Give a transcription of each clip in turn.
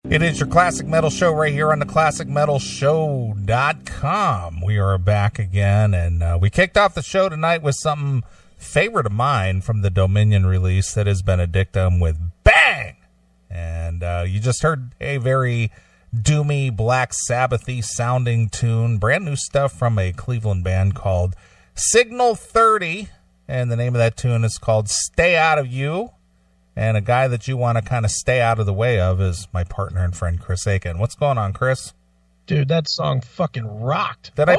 It is your Classic Metal Show right here on the ClassicMetalShow.com. We are back again, and we kicked off the show tonight with something favorite of mine from the Dominion release that has been a dictum with Bang! And you just heard a very doomy, Black Sabbath-y sounding tune, brand new stuff from a Cleveland band called Signal 30, and the name of that tune is called Stay Out of You. And a guy that you want to kind of stay out of the way of is my partner and friend Chris Aiken. What's going on, Chris? Dude, that song fucking rocked. Did I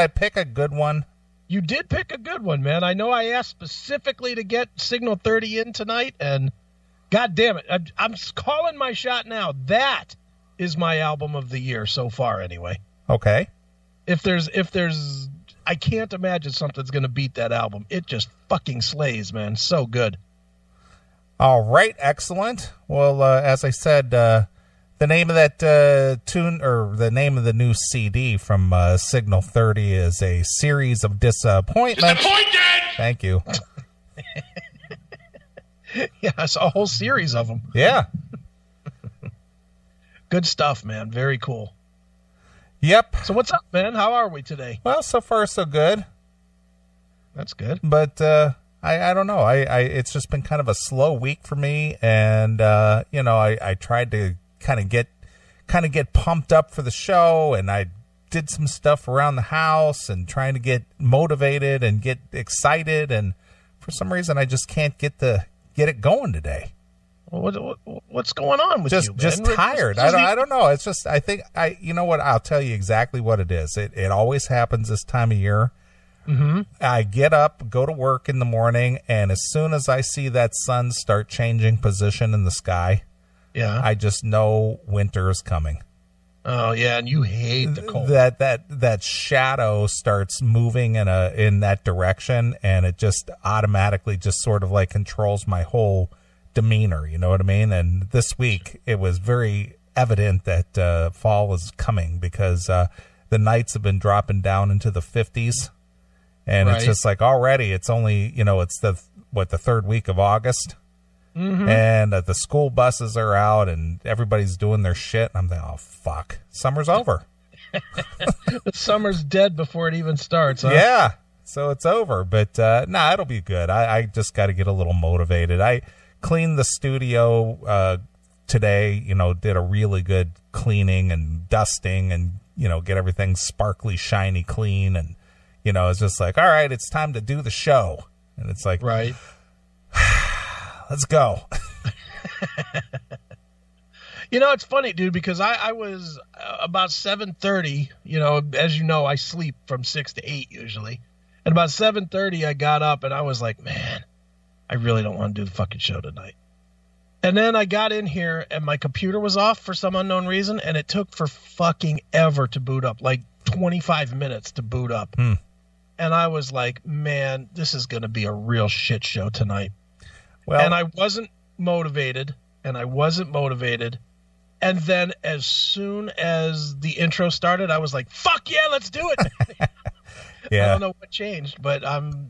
pick a good one? You did pick a good one, man. I know I asked specifically to get Signal 30 in tonight, and God damn it, I'm calling my shot now. That is my album of the year so far, anyway. Okay. If there's, I can't imagine something's going to beat that album. It just fucking slays, man. So good. All right, excellent. Well, as I said, the name of that tune, or the name of the new CD from Signal 30 is A Series of Disappointments. Disappointed! Thank you. Yeah, it's a whole series of them. Yeah. Good stuff, man. Very cool. Yep. So what's up, man? How are we today? Well, so far so good. That's good. But I don't know. It's just been kind of a slow week for me, and I tried to kind of get pumped up for the show, and I did some stuff around the house and trying to get motivated and get excited, and for some reason I just can't get it going today. What's going on with you, man? Just tired. I don't know. It's just, I think you know what? I'll tell you exactly what it is. It always happens this time of year. Mm-hmm. I get up, go to work in the morning, and as soon as I see that sun start changing position in the sky, yeah, I just know winter is coming. Oh yeah, and you hate the cold. That shadow starts moving in that direction, and it just automatically just sort of like controls my whole demeanor. You know what I mean? And this week it was very evident that fall was coming, because the nights have been dropping down into the 50s. And It's just like already it's only, it's the third week of August. Mm-hmm. And the school buses are out and everybody's doing their shit. And I'm thinking, oh, fuck, summer's over. The summer's dead before it even starts, huh? Yeah, so it's over. But, it'll be good. I just got to get a little motivated. I cleaned the studio today, did a really good cleaning and dusting and, get everything sparkly, shiny, clean. And, it's just like, all right, it's time to do the show. And it's like, right. Let's go. It's funny, dude, because I was about 7:30, as you know, I sleep from 6 to 8 usually. And about 7:30, I got up and I was like, man, I really don't want to do the fucking show tonight. And then I got in here and my computer was off for some unknown reason. And it took for fucking ever to boot up, like 25 minutes to boot up. And I was like, man, this is going to be a real shit show tonight. Well, and I wasn't motivated. And then as soon as the intro started, I was like, fuck yeah, let's do it. Yeah. I don't know what changed, but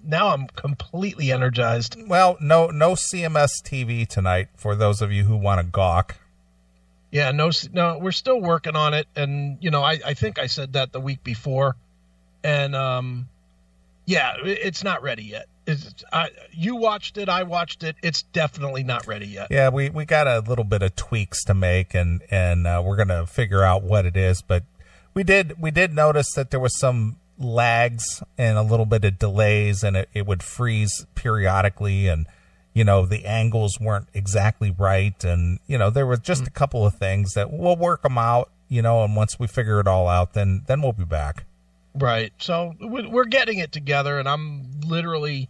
now I'm completely energized. Well, no CMS TV tonight for those of you who want to gawk. Yeah, no, we're still working on it. And, I think I said that the week before. And, yeah, it's not ready yet. You watched it. I watched it. It's definitely not ready yet. Yeah, we got a little bit of tweaks to make, and we're going to figure out what it is. But we did notice that there was some lags and a little bit of delays, and it would freeze periodically, and the angles weren't exactly right, and there were just a couple of things that we'll work them out, and once we figure it all out, then we'll be back. Right. So we're getting it together, and I'm literally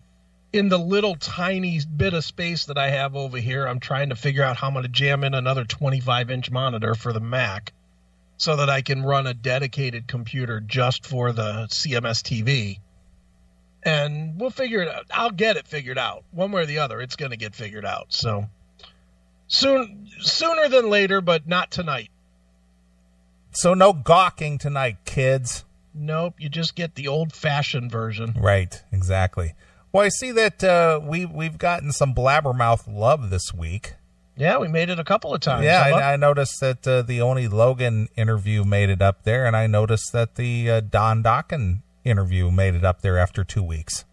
in the little tiny bit of space that I have over here. I'm trying to figure out how I'm going to jam in another 25-inch monitor for the Mac so that I can run a dedicated computer just for the CMS TV. And we'll figure it out. I'll get it figured out. One way or the other, it's going to get figured out. So sooner than later, but not tonight. So no gawking tonight, kids. Nope, you just get the old-fashioned version. Right, exactly. Well, I see that we've gotten some blabbermouth love this week. Yeah, we made it a couple of times. Yeah, I noticed that the Oni Logan interview made it up there, and I noticed that the Don Dokken interview made it up there after 2 weeks.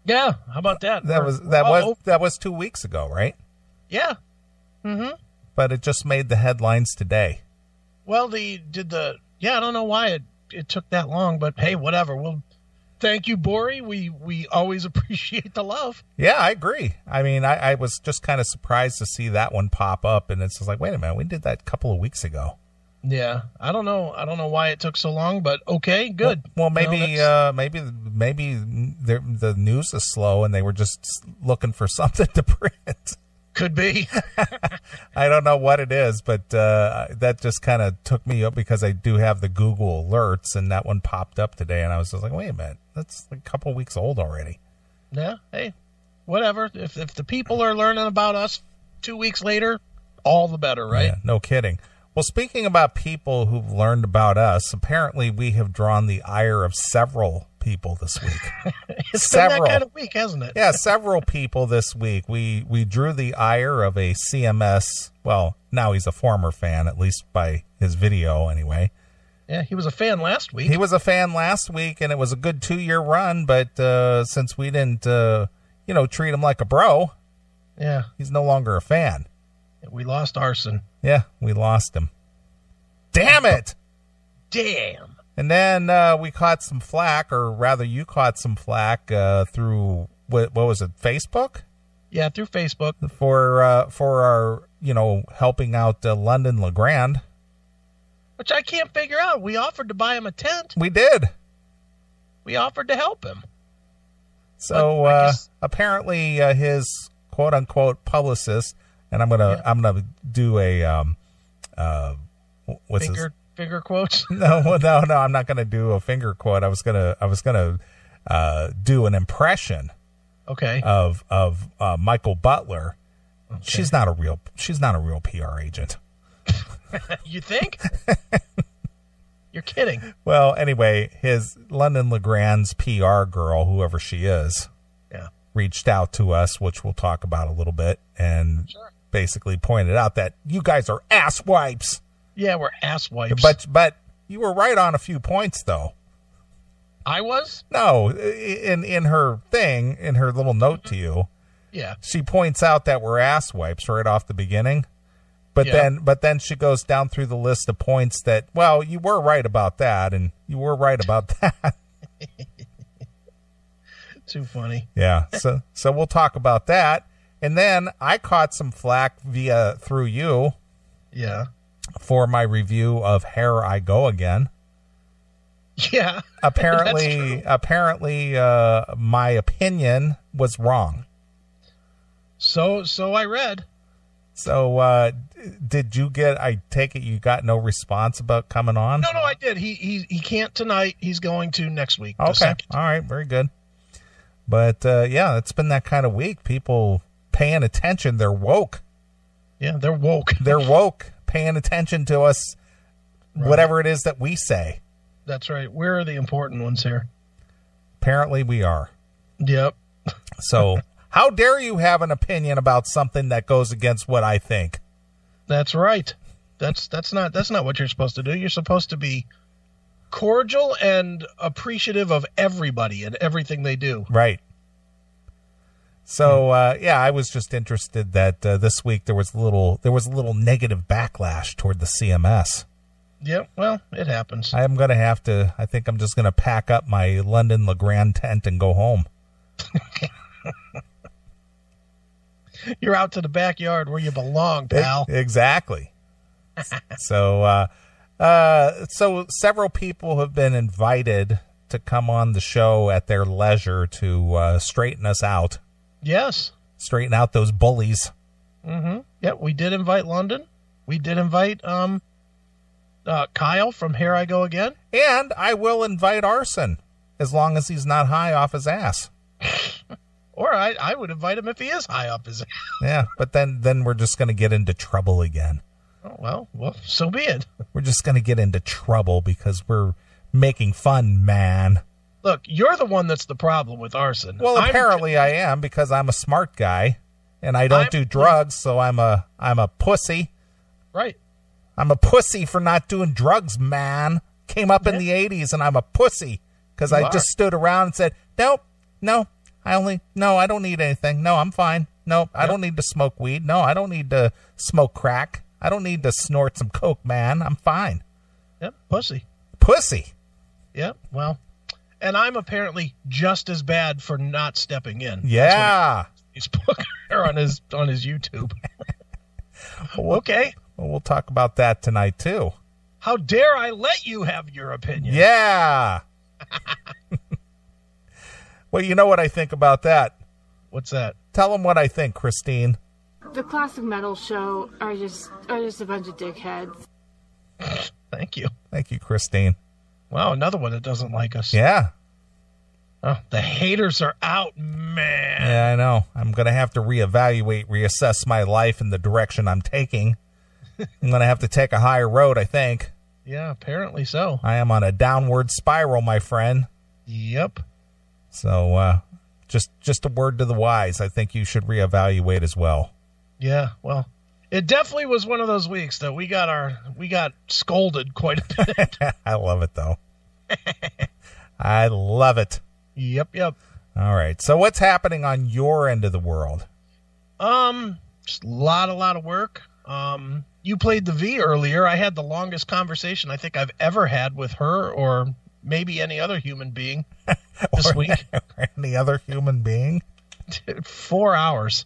Yeah, how about that? That was 2 weeks ago, right? Yeah. Mm-hmm. But it just made the headlines today. Well, I don't know why it took that long, but hey, whatever. Well, thank you, Bori. We always appreciate the love. Yeah, I agree. I mean, I was just kind of surprised to see that one pop up, and it's just like, wait a minute, we did that a couple of weeks ago. Yeah, I don't know why it took so long, but okay, good. Well, maybe the news is slow, and they were just looking for something to print. Could be. I don't know what it is, but that just kind of took me up because I do have the Google alerts, and that one popped up today, and I was just like, wait a minute, that's like a couple weeks old already. Yeah, hey, whatever. If the people are learning about us 2 weeks later, all the better, right? Yeah, no kidding. Well, speaking about people who've learned about us, apparently we have drawn the ire of several people this week. It's been that kind of week, hasn't it? Yeah, several people this week. We drew the ire of a CMS. Well, now he's a former fan, at least by his video anyway. Yeah, he was a fan last week. He was a fan last week, and it was a good 2-year run. But since we didn't, treat him like a bro, yeah, he's no longer a fan. We lost Arson. Yeah, we lost him. Damn it! Damn. And then we caught some flack, or rather you caught some flack through, what was it, Facebook? Yeah, through Facebook. For our, helping out London LeGrand. Which I can't figure out. We offered to buy him a tent. We did. We offered to help him. So apparently his quote-unquote publicist, and I'm gonna do a finger quotes. No, I'm not gonna do a finger quote. I was gonna do an impression. Okay. Of Michael Butler. Okay. She's not a real PR agent. You think? You're kidding. Well, anyway, his London LeGrand's PR girl, whoever she is, reached out to us, which we'll talk about a little bit, and basically pointed out that you guys are ass wipes. Yeah, we're ass wipes. But you were right on a few points, though. I was? No, in her thing, in her little note to you, she points out that we're ass wipes right off the beginning. But then she goes down through the list of points that, well, you were right about that, and you were right about that. Too funny. Yeah. So we'll talk about that. And then I caught some flack through you. Yeah. For my review of Here I Go Again. Yeah. Apparently my opinion was wrong. So I read. So did you get, I take it you got no response about coming on? No, I did. He can't tonight. He's going to next week. Okay. All right. Very good. But it's been that kind of week. People paying attention. They're woke. Yeah, they're woke. They're woke, paying attention to us, whatever it is that we say. That's right. We're the important ones here. Apparently we are. Yep. So how dare you have an opinion about something that goes against what I think? That's right. That's not what you're supposed to do. You're supposed to be cordial and appreciative of everybody and everything they do. Right. So I was just interested that this week there was a little negative backlash toward the CMS. Yep. Well, it happens. I think I'm just going to pack up my London LeGrand tent and go home. You're out to the backyard where you belong, pal. Exactly. So several people have been invited to come on the show at their leisure to straighten us out. Yes. Straighten out those bullies. Mm-hmm. Yep, we did invite London. We did invite Kyle from Here I Go Again. And I will invite Arson, as long as he's not high off his ass. Or I would invite him if he is high off his ass. Yeah, but then we're just going to get into trouble again. Oh, well, so be it. We're just going to get into trouble because we're making fun, man. Look, you're the one that's the problem with Arson. Well, apparently I am, because I'm a smart guy. and I don't do drugs, so I'm a pussy. Right. I'm a pussy for not doing drugs, man. Came up in the 80s, and I'm a pussy because I just stood around and said, nope, no, I don't need anything. No, I'm fine. Nope, I don't need to smoke weed. No, I don't need to smoke crack. I don't need to snort some coke, man. I'm fine. Yep, pussy. Pussy. Yep, well, and I'm apparently just as bad for not stepping in. Yeah. Facebook or on his YouTube. Okay. Well, we'll talk about that tonight, too. How dare I let you have your opinion? Yeah. Well, you know what I think about that? What's that? Tell them what I think, Christine. The classic metal show are just a bunch of dickheads. Thank you. Thank you, Christine. Wow, another one that doesn't like us. Yeah. Oh, the haters are out, man. Yeah, I know. I'm going to have to reassess my life and the direction I'm taking. I'm going to have to take a higher road, I think. Yeah, apparently so. I am on a downward spiral, my friend. Yep. So, just a word to the wise. I think you should reevaluate as well. Yeah, well, it definitely was one of those weeks that we got scolded quite a bit. I love it, though. I love it. Yep. All right. So what's happening on your end of the world? Just a lot of work. You played the V earlier. I had the longest conversation I think I've ever had with her or maybe any other human being this week. Or any other human being? 4 hours.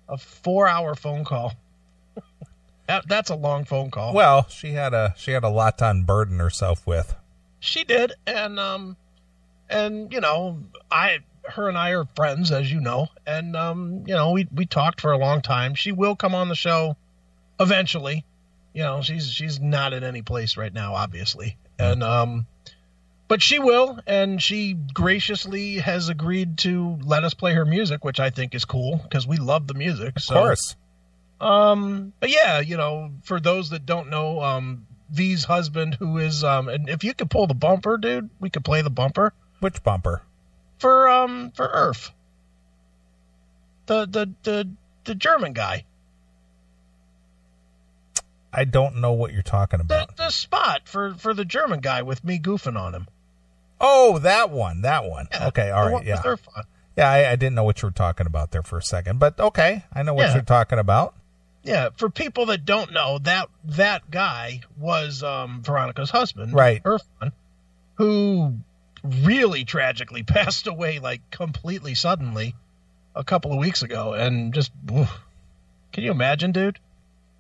A 4-hour phone call. That's a long phone call. Well, she had a lot to unburden herself with. She did, and you know, her and I are friends, as you know, and you know, we talked for a long time. She will come on the show eventually. You know, she's not in any place right now, obviously, and but she will, and she graciously has agreed to let us play her music, which I think is cool because we love the music. Of course. But yeah, you know, for those that don't know, V's husband, who is, and if you could pull the bumper, dude, we could play the bumper. Which bumper? For Irf. The German guy. I don't know what you're talking about. The spot for the German guy with me goofing on him. Oh, that one. Yeah, okay, all right, yeah. Yeah, I didn't know what you were talking about there for a second, but okay, I know what you're talking about. Yeah, for people that don't know, that guy was Veronica's husband, right? Irfan, who really tragically passed away like completely suddenly a couple of weeks ago, and just can you imagine, dude?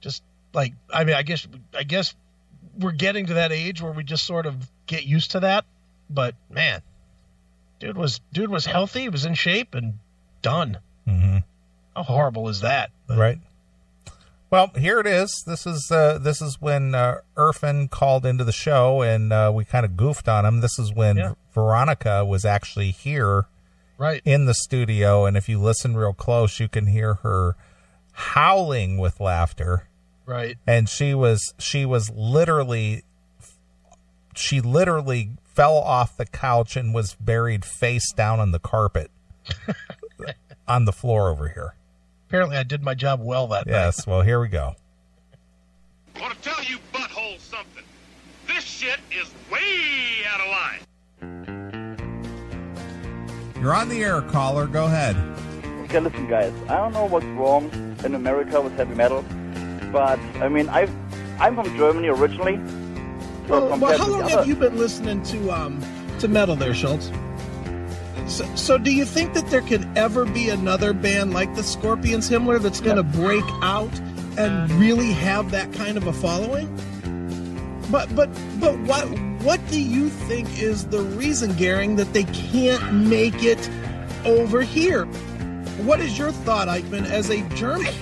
Just like, I mean, I guess we're getting to that age where we just sort of get used to that, but man, dude was healthy, he was in shape, and done. Mm-hmm. How horrible is that? But, right. Well, here it is. This is when Irfan called into the show, and we kind of goofed on him. This is when Veronica was actually here, right, in the studio. And if you listen real close, you can hear her howling with laughter. Right. And she literally fell off the couch and was buried face down on the carpet on the floor over here. Apparently I did my job well that night. Yes, well, here we go. I want to tell you buttholes something. This shit is way out of line. You're on the air, caller. Go ahead. Okay, listen, guys. I don't know what's wrong in America with heavy metal, but, I mean, I'm from Germany originally. Well, how long have you been listening to metal there, Schultz? So do you think that there could ever be another band like the Scorpions, Himmler, that's going to break out and really have that kind of a following? But what do you think is the reason, Gehring, that they can't make it over here? What is your thought, Eichmann, as a German?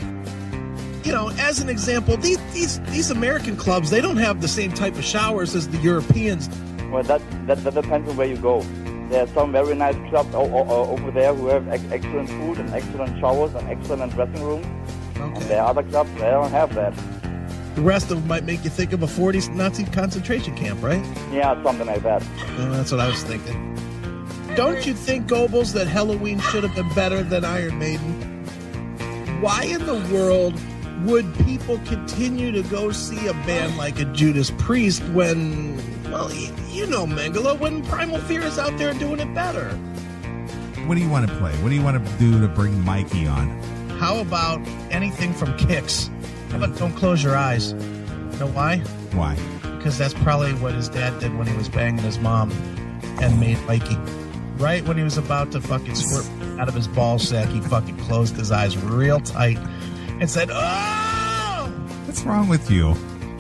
You know, as an example, these American clubs, they don't have the same type of showers as the Europeans. Well, that depends on where you go. There are some very nice clubs over there who have excellent food and excellent showers and excellent dressing rooms. Okay. And there are other clubs that don't have that. The rest of them might make you think of a 40s Nazi concentration camp, right? Yeah, something like that. Well, that's what I was thinking. Don't you think, Goebbels, that Halloween should have been better than Iron Maiden? why in the world would people continue to go see a band like a Judas Priest when, well, you know, Mengele, when Primal Fear is out there doing it better? What do you want to play? What do you want to do to bring Mikey on? How about anything from Kix? How about Don't Close Your Eyes? You know why? Why? Because that's probably what his dad did when he was banging his mom and made Mikey. Right when he was about to fucking squirt out of his ball sack, he fucking closed his eyes real tight and said, "Oh!" What's wrong with you?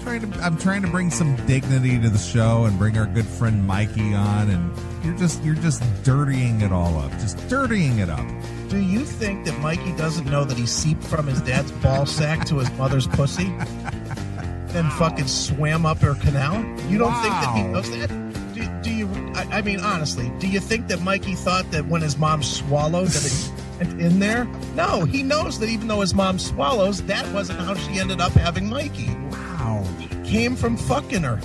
I'm trying to bring some dignity to the show and bring our good friend Mikey on, and you're just dirtying it all up. Just dirtying it up. Do you think that Mikey doesn't know that he seeped from his dad's ball sack to his mother's pussy? And fucking swam up her canal? You don't think that he knows that? Do you? I mean, honestly, do you think that Mikey thought that when his mom swallowed that it went in there? No, he knows that even though his mom swallows, that wasn't how she ended up having Mikey. Wow. It came from fucking her.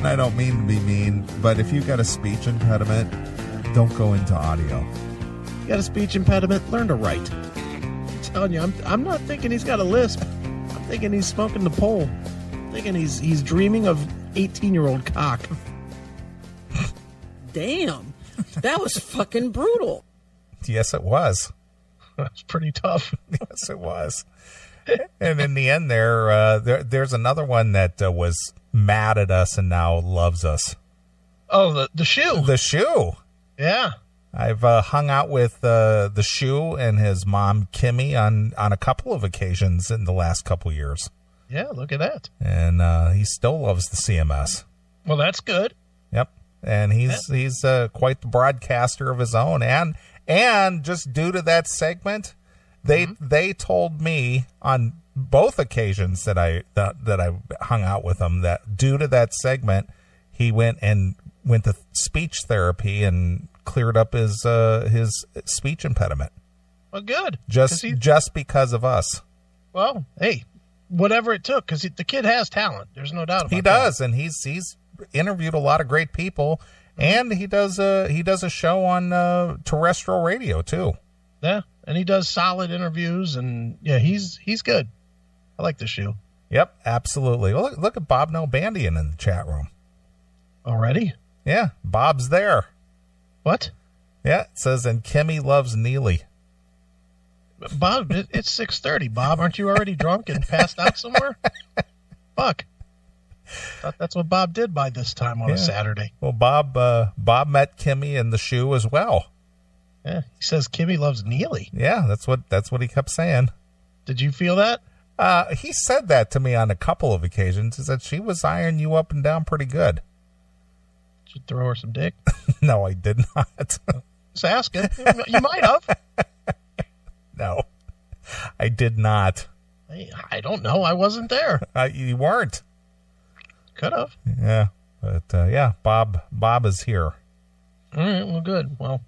I don't mean to be mean, but if you've got a speech impediment, don't go into audio. You got a speech impediment? Learn to write. I'm telling you, I'm not thinking he's got a lisp. I'm thinking he's smoking the pole. I'm thinking he's dreaming of 18-year-old cock. Damn, that was fucking brutal. Yes, it was. That's pretty tough. Yes, it was. And in the end there's another one that was mad at us and now loves us. Oh, the shoe. The shoe. Yeah. I've hung out with the shoe and his mom, Kimmy, on a couple of occasions in the last couple years. Yeah, look at that. And he still loves the CMS. Well, that's good. Yep. And he's quite the broadcaster of his own. And just due to that segment, they told me on both occasions that I hung out with him that due to that segment, he went to speech therapy and cleared up his speech impediment. Well, good. Just because of us. Well, hey, whatever it took, because the kid has talent. There's no doubt about that. He does, and he's interviewed a lot of great people, and he does a show on terrestrial radio too. Yeah, and he does solid interviews, and yeah, he's good. I like the shoe. Yep, absolutely. Well, look at Bob Nalbandian in the chat room. Already? Yeah, Bob's there. What? Yeah, it says, and Kimmy loves Neeley. Bob, it's 6:30. Bob, aren't you already drunk and passed out somewhere? Fuck. Thought that's what Bob did by this time on a Saturday. Well, Bob met Kimmy in the shoe as well. Yeah, he says Kimmy loves Neeley. Yeah, that's what he kept saying. Did you feel that? He said that to me on a couple of occasions. He said she was eyeing you up and down pretty good. Did you throw her some dick? No, I did not. Just asking. You might have. No, I did not. I don't know. I wasn't there. You weren't. Could have. Yeah, but yeah, Bob is here. All right. Well, good. Well,